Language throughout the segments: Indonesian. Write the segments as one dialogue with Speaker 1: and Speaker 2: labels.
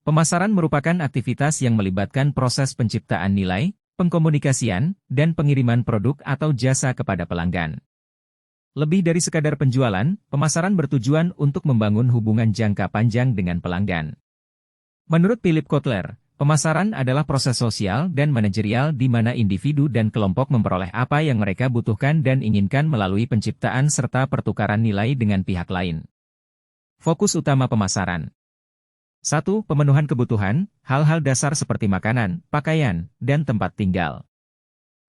Speaker 1: Pemasaran merupakan aktivitas yang melibatkan proses penciptaan nilai, pengkomunikasian, dan pengiriman produk atau jasa kepada pelanggan. Lebih dari sekadar penjualan, pemasaran bertujuan untuk membangun hubungan jangka panjang dengan pelanggan. Menurut Philip Kotler, pemasaran adalah proses sosial dan manajerial di mana individu dan kelompok memperoleh apa yang mereka butuhkan dan inginkan melalui penciptaan serta pertukaran nilai dengan pihak lain. Fokus utama pemasaran. 1. Pemenuhan kebutuhan, hal-hal dasar seperti makanan, pakaian, dan tempat tinggal.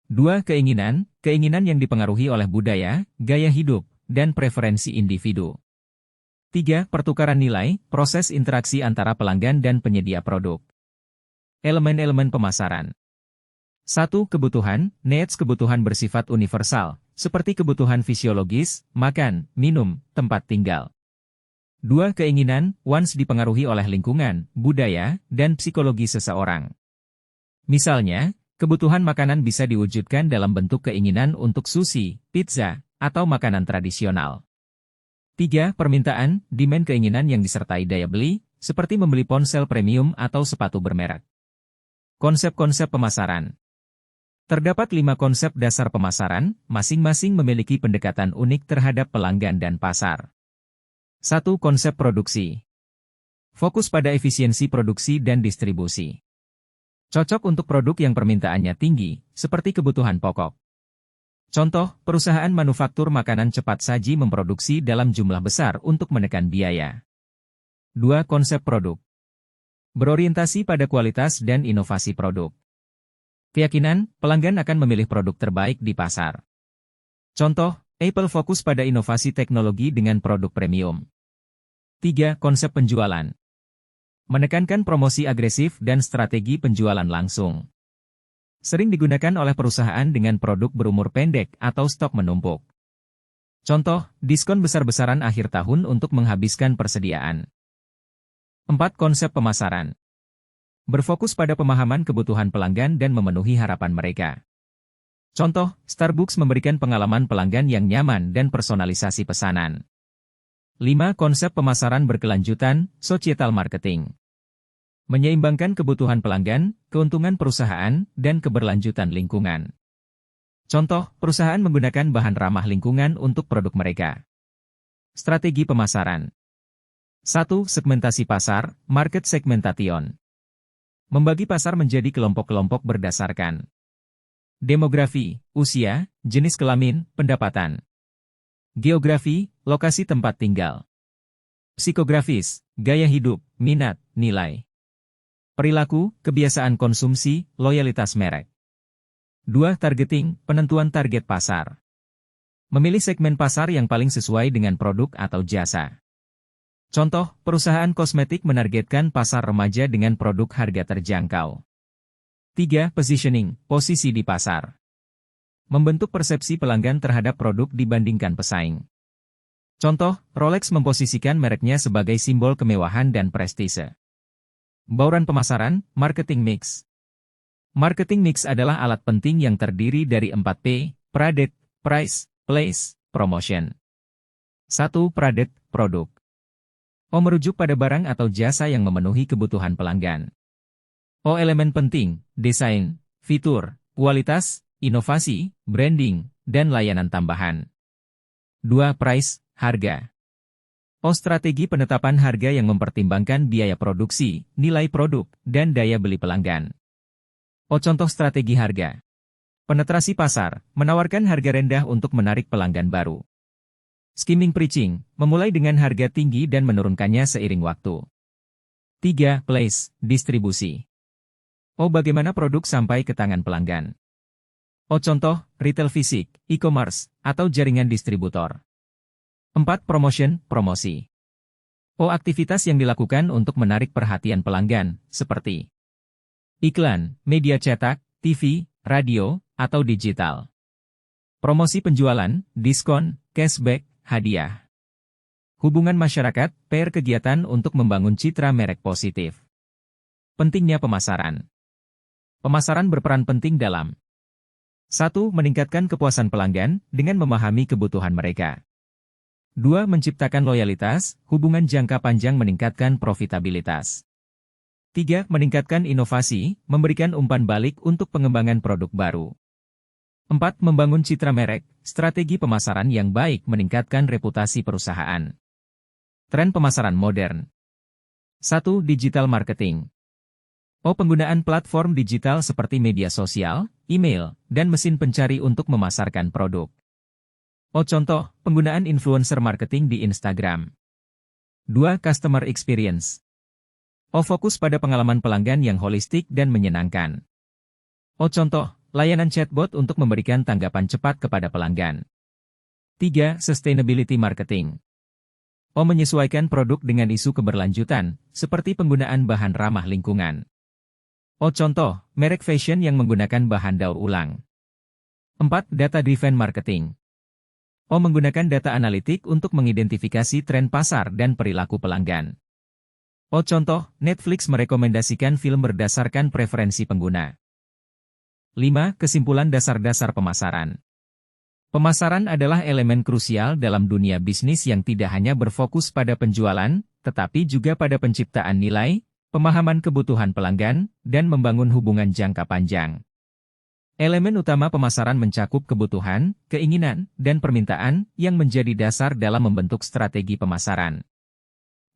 Speaker 1: 2. Keinginan yang dipengaruhi oleh budaya, gaya hidup, dan preferensi individu. 3. Pertukaran nilai, proses interaksi antara pelanggan dan penyedia produk. Elemen-elemen pemasaran. 1. Kebutuhan, needs kebutuhan bersifat universal, seperti kebutuhan fisiologis, makan, minum, tempat tinggal. 2. Keinginan, wants dipengaruhi oleh lingkungan, budaya, dan psikologi seseorang. Misalnya, kebutuhan makanan bisa diwujudkan dalam bentuk keinginan untuk sushi, pizza, atau makanan tradisional. 3. Permintaan, demand keinginan yang disertai daya beli, seperti membeli ponsel premium atau sepatu bermerek. Konsep-konsep pemasaran. Terdapat 5 konsep dasar pemasaran, masing-masing memiliki pendekatan unik terhadap pelanggan dan pasar. 1. Konsep produksi. Fokus pada efisiensi produksi dan distribusi. Cocok untuk produk yang permintaannya tinggi, seperti kebutuhan pokok. Contoh, perusahaan manufaktur makanan cepat saji memproduksi dalam jumlah besar untuk menekan biaya. 2. Konsep produk. Berorientasi pada kualitas dan inovasi produk. Keyakinan, pelanggan akan memilih produk terbaik di pasar. Contoh, Apple fokus pada inovasi teknologi dengan produk premium. 3. Konsep penjualan. Menekankan promosi agresif dan strategi penjualan langsung. Sering digunakan oleh perusahaan dengan produk berumur pendek atau stok menumpuk. Contoh, diskon besar-besaran akhir tahun untuk menghabiskan persediaan. 4. Konsep pemasaran. Berfokus pada pemahaman kebutuhan pelanggan dan memenuhi harapan mereka. Contoh, Starbucks memberikan pengalaman pelanggan yang nyaman dan personalisasi pesanan. 5. Konsep pemasaran berkelanjutan, societal marketing. Menyeimbangkan kebutuhan pelanggan, keuntungan perusahaan, dan keberlanjutan lingkungan. Contoh, perusahaan menggunakan bahan ramah lingkungan untuk produk mereka. Strategi pemasaran. 1. Segmentasi pasar, market segmentation. Membagi pasar menjadi kelompok-kelompok berdasarkan demografi, usia, jenis kelamin, pendapatan. Geografi, lokasi tempat tinggal. Psikografis, gaya hidup, minat, nilai. Perilaku, kebiasaan konsumsi, loyalitas merek. 2. Targeting, penentuan target pasar. Memilih segmen pasar yang paling sesuai dengan produk atau jasa. Contoh, perusahaan kosmetik menargetkan pasar remaja dengan produk harga terjangkau. 3. Positioning, posisi di pasar. Membentuk persepsi pelanggan terhadap produk dibandingkan pesaing. Contoh, Rolex memposisikan mereknya sebagai simbol kemewahan dan prestise. Bauran pemasaran, marketing mix. Marketing mix adalah alat penting yang terdiri dari 4P, product, price, place, promotion. 1. Product, produk. O merujuk pada barang atau jasa yang memenuhi kebutuhan pelanggan. O elemen penting, desain, fitur, kualitas, inovasi, branding, dan layanan tambahan. 2. Price, harga. O strategi penetapan harga yang mempertimbangkan biaya produksi, nilai produk, dan daya beli pelanggan. O contoh strategi harga. Penetrasi pasar, menawarkan harga rendah untuk menarik pelanggan baru. Skimming pricing, memulai dengan harga tinggi dan menurunkannya seiring waktu. 3. Place, distribusi. O bagaimana produk sampai ke tangan pelanggan. O contoh, retail fisik, e-commerce, atau jaringan distributor. 4. Promotion, promosi. O aktivitas yang dilakukan untuk menarik perhatian pelanggan, seperti iklan, media cetak, TV, radio, atau digital. Promosi penjualan, diskon, cashback, hadiah. Hubungan masyarakat, PR kegiatan untuk membangun citra merek positif. Pentingnya pemasaran. Pemasaran berperan penting dalam 1. Meningkatkan kepuasan pelanggan dengan memahami kebutuhan mereka. 2. Menciptakan loyalitas, hubungan jangka panjang meningkatkan profitabilitas. 3. Meningkatkan inovasi, memberikan umpan balik untuk pengembangan produk baru. 4. Membangun citra merek, strategi pemasaran yang baik meningkatkan reputasi perusahaan. Tren pemasaran modern. 1. Digital marketing. Penggunaan platform digital seperti media sosial, email, dan mesin pencari untuk memasarkan produk. Contoh, penggunaan influencer marketing di Instagram. 2. Customer experience. Fokus pada pengalaman pelanggan yang holistik dan menyenangkan. Contoh, layanan chatbot untuk memberikan tanggapan cepat kepada pelanggan. 3. Sustainability marketing. Menyesuaikan produk dengan isu keberlanjutan, seperti penggunaan bahan ramah lingkungan. Contoh, merek fashion yang menggunakan bahan daur ulang. 4. Data-driven marketing. Menggunakan data analitik untuk mengidentifikasi tren pasar dan perilaku pelanggan. Contoh, Netflix merekomendasikan film berdasarkan preferensi pengguna. 5. Kesimpulan dasar-dasar pemasaran. Pemasaran adalah elemen krusial dalam dunia bisnis yang tidak hanya berfokus pada penjualan, tetapi juga pada penciptaan nilai, pemahaman kebutuhan pelanggan, dan membangun hubungan jangka panjang. Elemen utama pemasaran mencakup kebutuhan, keinginan, dan permintaan yang menjadi dasar dalam membentuk strategi pemasaran.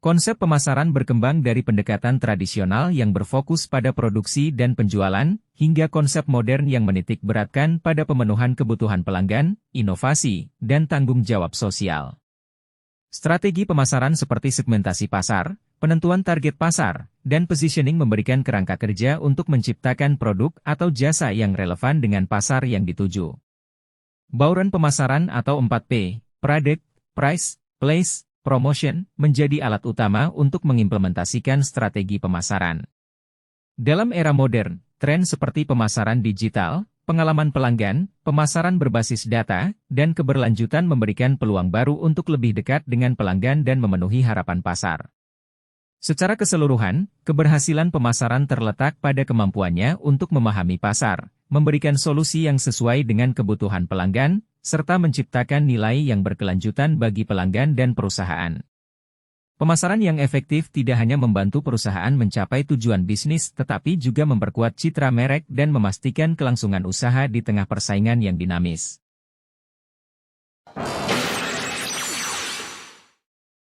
Speaker 1: Konsep pemasaran berkembang dari pendekatan tradisional yang berfokus pada produksi dan penjualan, hingga konsep modern yang menitik beratkan pada pemenuhan kebutuhan pelanggan, inovasi, dan tanggung jawab sosial. Strategi pemasaran seperti segmentasi pasar, penentuan target pasar, dan positioning memberikan kerangka kerja untuk menciptakan produk atau jasa yang relevan dengan pasar yang dituju. Bauran pemasaran atau 4P, Product, Price, Place, Promotion, menjadi alat utama untuk mengimplementasikan strategi pemasaran. Dalam era modern, tren seperti pemasaran digital, pengalaman pelanggan, pemasaran berbasis data, dan keberlanjutan memberikan peluang baru untuk lebih dekat dengan pelanggan dan memenuhi harapan pasar. Secara keseluruhan, keberhasilan pemasaran terletak pada kemampuannya untuk memahami pasar, memberikan solusi yang sesuai dengan kebutuhan pelanggan, serta menciptakan nilai yang berkelanjutan bagi pelanggan dan perusahaan. Pemasaran yang efektif tidak hanya membantu perusahaan mencapai tujuan bisnis tetapi juga memperkuat citra merek dan memastikan kelangsungan usaha di tengah persaingan yang dinamis.